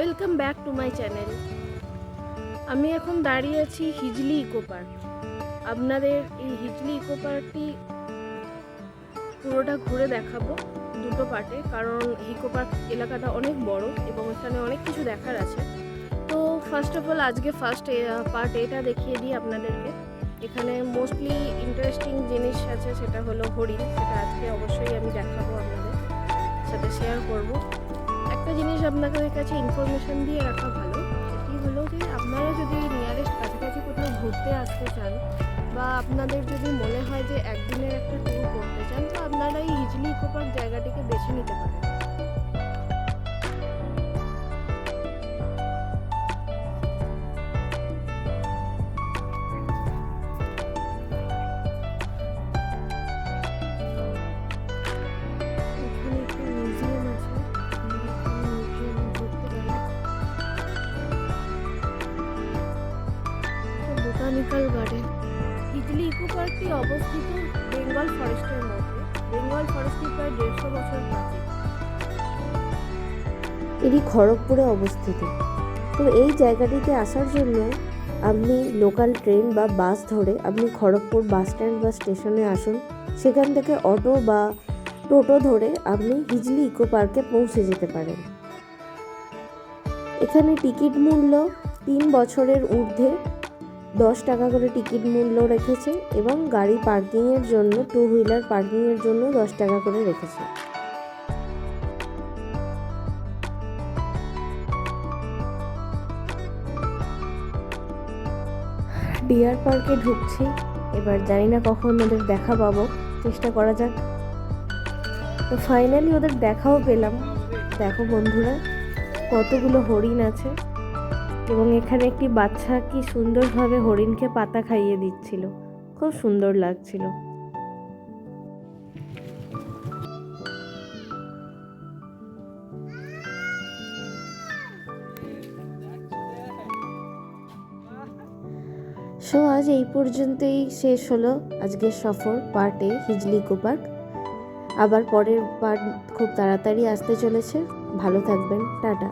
Welcome back to my channel. আমি এখন দাঁড়িয়ে আছি হিজলি ইকো পার্ক। আপনাদের এই হিজলি ইকো পার্কটি পুরোটা ঘুরে দেখাবো দুটো পার্টে, কারণ ইকো পার্ক এলাকাটা অনেক বড় এবং এখানে অনেক কিছু দেখার আছে। তো ফার্স্ট অফ অল আজকে পার্ট এটা দেখিয়ে দিই আপনাদেরকে। এখানে মোস্টলি ইন্টারেস্টিং জিনিস আছে, সেটা হলো হরিণ। সেটা আজকে অবশ্যই আমি দেখাবো, আপনাদের সাথে শেয়ার করব। একটা জিনিস আপনাদের কাছে ইনফরমেশন দিয়ে রাখা ভালো, সেটি হলো যে আপনারা যদি নিয়ারেস্ট কাছাকাছি কোথাও ঘুরতে আসতে চান বা আপনাদের যদি মনে হয় যে একদিনের একটা ট্যুর করতে চান, তো আপনারা এই হিজলি ইকো পার্ক জায়গাটিকে বেছে নিতে পারেন। এখানে একটা মিউজিয়াম আছে, মিউজিয়ামে ঘুরতে পারেন। Botanical garden. হিজলি ইকো পার্কটি অবস্থিত বেঙ্গল ফরেস্টের মধ্যে। বেঙ্গল ফরেস্টটি প্রায় 150 বছর প্রাচীন। এটি খড়গপুরে অবস্থিত। তো এই জায়গাটিতে আসার জন্য আপনি লোকাল ট্রেন বা বাস ধরে আপনি খড়গপুর বাস স্ট্যান্ড বা স্টেশনে আসুন। সেখান থেকে অটো বা টোটো ধরে আপনি হিজলি ইকো পার্কে পৌঁছে যেতে পারেন। এখানে টিকিট মূল্য 3 বছরের ঊর্ধ্বে 10 টাকা করে টিকিট মূল্য রেখেছে এবং গাড়ি পার্কিংয়ের জন্য 2 হুইলার পার্কিংয়ের জন্য 10 টাকা করে রেখেছে। ডিয়ার পার্কে ঢুকছি, এবার জানি না কখন ওদের দেখা পাবো, চেষ্টা করা যাক। তো ফাইনালি ওদের দেখাও পেলাম। দেখো বন্ধুরা, কতগুলো হরিণ আছে এবং এখানে একটি বাচ্চা কি সুন্দরভাবে হরিণকে পাতা খাইয়ে দিচ্ছিল, খুব সুন্দর লাগছিল। সো আজ এই পর্যন্তই শেষ হলো আজকের সফর পার্টে হিজলি ইকো পার্ক। আবার পরের পার্ট খুব তাড়াতাড়ি আসতে চলেছে। ভালো থাকবেন, টাটা।